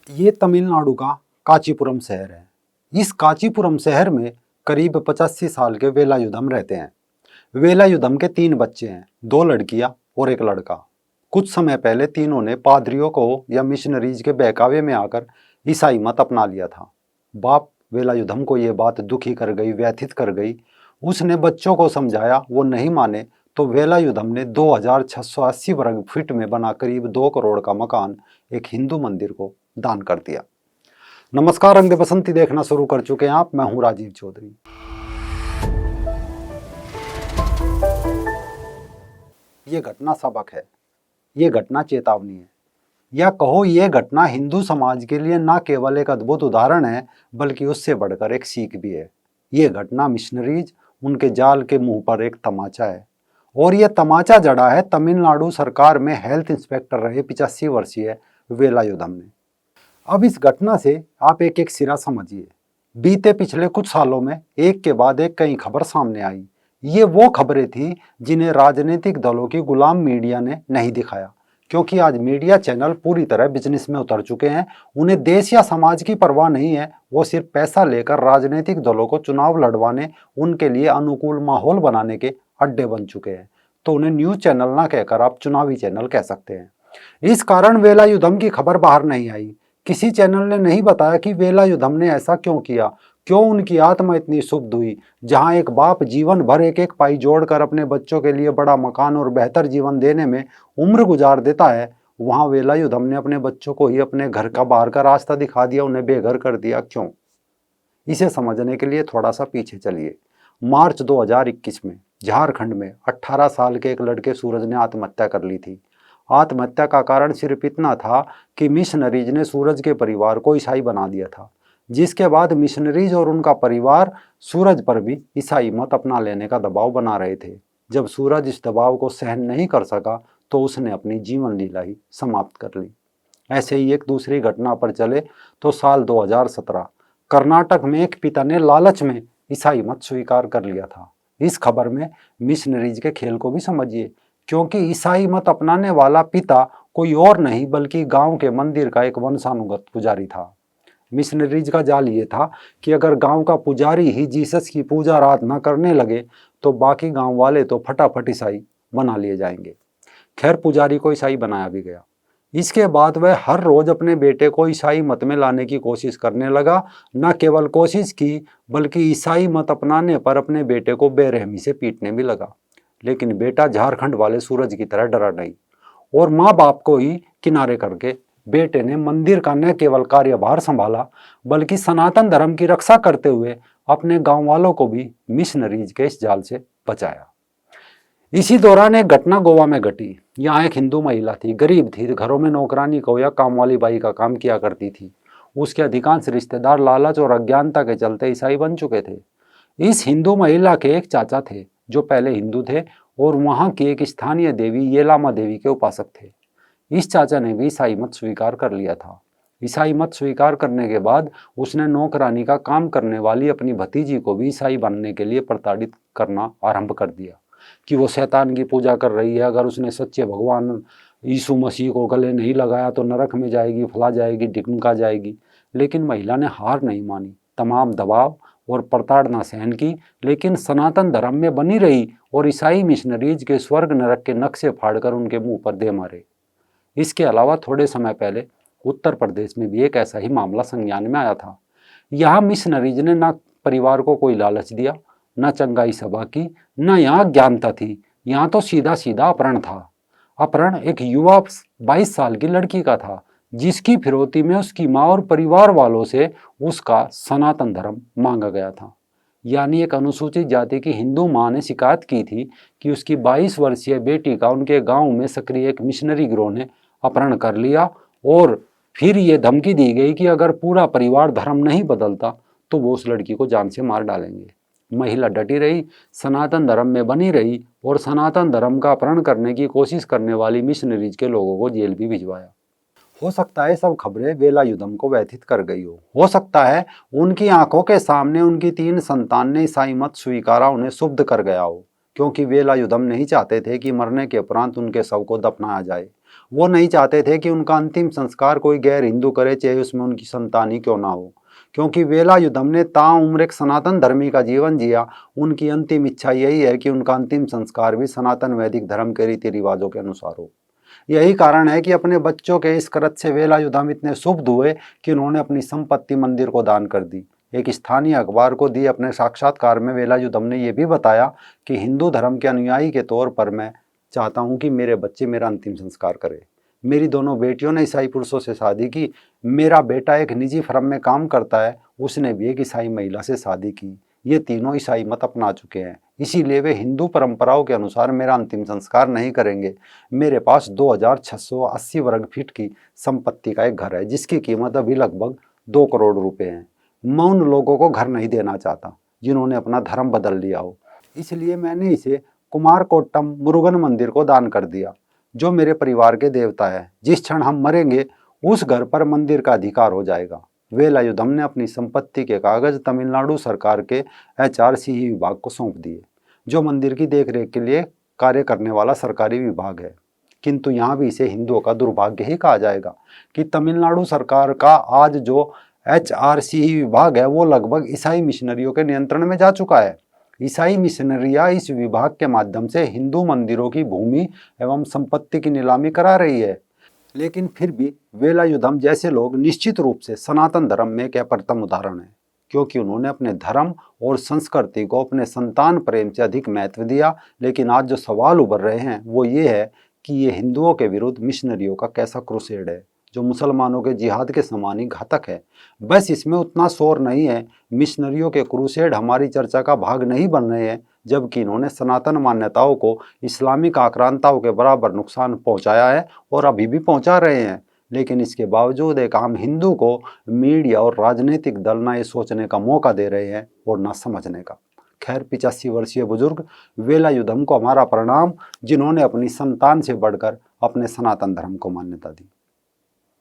ये तमिलनाडु का कांचीपुरम शहर है। इस कांचीपुरम शहर में करीब 85 साल के वेलायुधम रहते हैं। वेलायुधम के 3 बच्चे हैं, 2 लड़कियां और 1 लड़का। कुछ समय पहले तीनों ने पादरियों को या मिशनरीज के बहकावे में आकर ईसाई मत अपना लिया था। बाप वेलायुधम को ये बात दुखी कर गई, व्यथित कर गई। उसने बच्चों को समझाया, वो नहीं माने तो वेलायुधम ने 2680 वर्ग फीट में बना करीब 2 करोड़ का मकान एक हिंदू मंदिर को दान कर दिया। नमस्कार, रंग दे बसंती देखना शुरू कर चुके हैं आप। मैं हूं राजीव चौधरी। ये घटना सबक है, ये घटना चेतावनी है, या कहो ये घटना हिंदू समाज के लिए न केवल एक अद्भुत उदाहरण है बल्कि उससे बढ़कर एक सीख भी है। ये घटना मिशनरीज, उनके जाल के मुंह पर एक तमाचा है, और यह तमाचा जड़ा है तमिलनाडु सरकार में हेल्थ इंस्पेक्टर रहे 85 वर्षीय वेलायुधम ने। अब इस घटना से आप एक एक सिरा समझिए। बीते पिछले कुछ सालों में एक के बाद एक कई खबर सामने आई। ये वो खबरें थी जिन्हें राजनीतिक दलों की गुलाम मीडिया ने नहीं दिखाया, क्योंकि आज मीडिया चैनल पूरी तरह बिजनेस में उतर चुके हैं। उन्हें देश या समाज की परवाह नहीं है। वो सिर्फ पैसा लेकर राजनीतिक दलों को चुनाव लड़वाने, उनके लिए अनुकूल माहौल बनाने के अड्डे बन चुके हैं। तो उन्हें न्यूज चैनल ना कहकर आप चुनावी चैनल कह सकते हैं। इस कारण वेलायुधम की खबर बाहर नहीं आई। किसी चैनल ने नहीं बताया कि वेलायुधम ने ऐसा क्यों किया, क्यों उनकी आत्मा इतनी शुद्ध हुई। जहां एक बाप जीवन भर एक एक पाई जोड़कर अपने बच्चों के लिए बड़ा मकान और बेहतर जीवन देने में उम्र गुजार देता है, वहां वेलायुधम ने अपने बच्चों को ही अपने घर का बाहर का रास्ता दिखा दिया, उन्हें बेघर कर दिया। क्यों? इसे समझने के लिए थोड़ा सा पीछे चलिए। मार्च 2021 में झारखंड में 18 साल के एक लड़के सूरज ने आत्महत्या कर ली थी। आत्महत्या का कारण सिर्फ इतना था कि मिशनरीज ने सूरज के परिवार को ईसाई बना दिया था, जिसके बाद मिशनरीज और उनका परिवार सूरज पर भी ईसाई मत अपना लेने का दबाव बना रहे थे। जब सूरज इस दबाव को सहन नहीं कर सका तो उसने अपनी जीवन लीला ही समाप्त कर ली। ऐसे ही एक दूसरी घटना पर चले तो साल 2017 कर्नाटक में एक पिता ने लालच में ईसाई मत स्वीकार कर लिया था। इस खबर में मिशनरीज के खेल को भी समझिए, क्योंकि ईसाई मत अपनाने वाला पिता कोई और नहीं बल्कि गांव के मंदिर का एक वंशानुगत पुजारी था। मिशनरीज का जाल ये था कि अगर गांव का पुजारी ही जीसस की पूजा आराधना करने लगे तो बाकी गांव वाले तो फटाफट ईसाई बना लिए जाएंगे। खैर, पुजारी को ईसाई बनाया भी गया। इसके बाद वह हर रोज अपने बेटे को ईसाई मत में लाने की कोशिश करने लगा। न केवल कोशिश की बल्कि ईसाई मत अपनाने पर अपने बेटे को बेरहमी से पीटने भी लगा। लेकिन बेटा झारखंड वाले सूरज की तरह डरा नहीं, और माँ बाप को ही किनारे करके बेटे ने मंदिर का न केवल कार्यभार संभाला बल्कि सनातन धर्म की रक्षा करते हुए अपने गांव वालों को भी मिशनरीज के इस जाल से बचाया। इसी दौरान एक घटना गोवा में घटी। यहाँ एक हिंदू महिला थी, गरीब थी, घरों में नौकरानी को या काम वाली बाई का काम किया करती थी। उसके अधिकांश रिश्तेदार लालच और अज्ञानता के चलते ईसाई बन चुके थे। इस हिंदू महिला के एक चाचा थे जो पहले हिंदू थे और वहां की एक स्थानीय देवी येलामा देवी के उपासक थे। इस चाचा ने भी ईसाई मत स्वीकार कर लिया था। ईसाई मत स्वीकार करने के बाद उसने नौकरानी का काम करने वाली अपनी भतीजी को भी ईसाई बनने के लिए प्रताड़ित करना आरंभ कर दिया कि वो शैतान की पूजा कर रही है, अगर उसने सच्चे भगवान यीशु मसीह को गले नहीं लगाया तो नरक में जाएगी, फला जाएगी, ढिमका जाएगी। लेकिन महिला ने हार नहीं मानी, तमाम दबाव और प्रताड़ना सहन की, लेकिन सनातन धर्म में बनी रही और ईसाई मिशनरीज के स्वर्ग नरक के नक्शे फाड़कर उनके मुंह पर दे मारे। इसके अलावा थोड़े समय पहले उत्तर प्रदेश में भी एक ऐसा ही मामला संज्ञान में आया था। यहाँ मिशनरीज ने न परिवार को कोई लालच दिया, न चंगाई सभा की, न यहाँ ज्ञानता थी। यहाँ तो सीधा सीधा अपहरण था। अपहरण एक युवा 22 साल की लड़की का था, जिसकी फिरौती में उसकी माँ और परिवार वालों से उसका सनातन धर्म मांगा गया था। यानी एक अनुसूचित जाति की हिंदू माँ ने शिकायत की थी कि उसकी 22 वर्षीय बेटी का उनके गांव में सक्रिय एक मिशनरी गिरोह ने अपहरण कर लिया, और फिर ये धमकी दी गई कि अगर पूरा परिवार धर्म नहीं बदलता तो वो उस लड़की को जान से मार डालेंगे। महिला डटी रही, सनातन धर्म में बनी रही और सनातन धर्म का अपहरण करने की कोशिश करने वाली मिशनरीज के लोगों को जेल भी भिजवाया। हो सकता है सब खबरें वेलायुधम को व्यथित कर गई हो सकता है उनकी आंखों के सामने उनकी 3 संतान ने ईसाई मत स्वीकारा उन्हें शुद्ध कर गया हो, क्योंकि वेलायुधम नहीं चाहते थे कि मरने के उपरांत उनके शव को दफनाया जाए। वो नहीं चाहते थे कि उनका अंतिम संस्कार कोई गैर हिंदू करे, चाहे उसमें उनकी संतान ही क्यों ना हो। क्योंकि वेलायुधम ने ताउम्र एक सनातन धर्मी का जीवन जिया, उनकी अंतिम इच्छा यही है कि उनका अंतिम संस्कार भी सनातन वैदिक धर्म के रीति रिवाजों के अनुसार हो। यही कारण है कि अपने बच्चों के इस कृत्य से वेलायुधम इतने शुभ हुए कि उन्होंने अपनी संपत्ति मंदिर को दान कर दी। एक स्थानीय अखबार को दिए अपने साक्षात्कार में वेलायुधम ने यह भी बताया कि हिंदू धर्म के अनुयायी के तौर पर मैं चाहता हूं कि मेरे बच्चे मेरा अंतिम संस्कार करें। मेरी दोनों बेटियों ने ईसाई पुरुषों से शादी की। मेरा बेटा एक निजी फर्म में काम करता है, उसने भी एक ईसाई महिला से शादी की। ये तीनों ईसाई मत अपना चुके हैं, इसीलिए वे हिंदू परंपराओं के अनुसार मेरा अंतिम संस्कार नहीं करेंगे। मेरे पास 2680 वर्ग फीट की संपत्ति का एक घर है, जिसकी कीमत अभी लगभग 2 करोड़ रुपए है। मैं उन लोगों को घर नहीं देना चाहता जिन्होंने अपना धर्म बदल लिया हो, इसलिए मैंने इसे कुमारकोट्टम मुरुगन मंदिर को दान कर दिया, जो मेरे परिवार के देवता है। जिस क्षण हम मरेंगे उस घर पर मंदिर का अधिकार हो जाएगा। वेलायुधम ने अपनी संपत्ति के कागज तमिलनाडु सरकार के HRCE विभाग को सौंप दिए, जो मंदिर की देखरेख के लिए कार्य करने वाला सरकारी विभाग है। किंतु यहाँ भी इसे हिंदुओं का दुर्भाग्य ही कहा जाएगा कि तमिलनाडु सरकार का आज जो HRCE विभाग है वो लगभग ईसाई मिशनरियों के नियंत्रण में जा चुका है। ईसाई मिशनरियां इस विभाग के माध्यम से हिंदू मंदिरों की भूमि एवं संपत्ति की नीलामी करा रही है। लेकिन फिर भी वेलायुधम जैसे लोग निश्चित रूप से सनातन धर्म में एक अप्रतिम उदाहरण है, क्योंकि उन्होंने अपने धर्म और संस्कृति को अपने संतान प्रेम से अधिक महत्व दिया। लेकिन आज जो सवाल उभर रहे हैं वो ये है कि ये हिंदुओं के विरुद्ध मिशनरियों का कैसा क्रूसेड है, जो मुसलमानों के जिहाद के समान ही घातक है। बस इसमें उतना शोर नहीं है। मिशनरियों के क्रूसेड हमारी चर्चा का भाग नहीं बन रहे हैं, जबकि इन्होंने सनातन मान्यताओं को इस्लामिक आक्रांताओं के बराबर नुकसान पहुंचाया है और अभी भी पहुंचा रहे हैं। लेकिन इसके बावजूद एक आम हिंदू को मीडिया और राजनीतिक दल ना ये सोचने का मौका दे रहे हैं और ना समझने का। खैर, 85 वर्षीय बुजुर्ग वेलायुधम को हमारा प्रणाम, जिन्होंने अपनी संतान से बढ़कर अपने सनातन धर्म को मान्यता दी।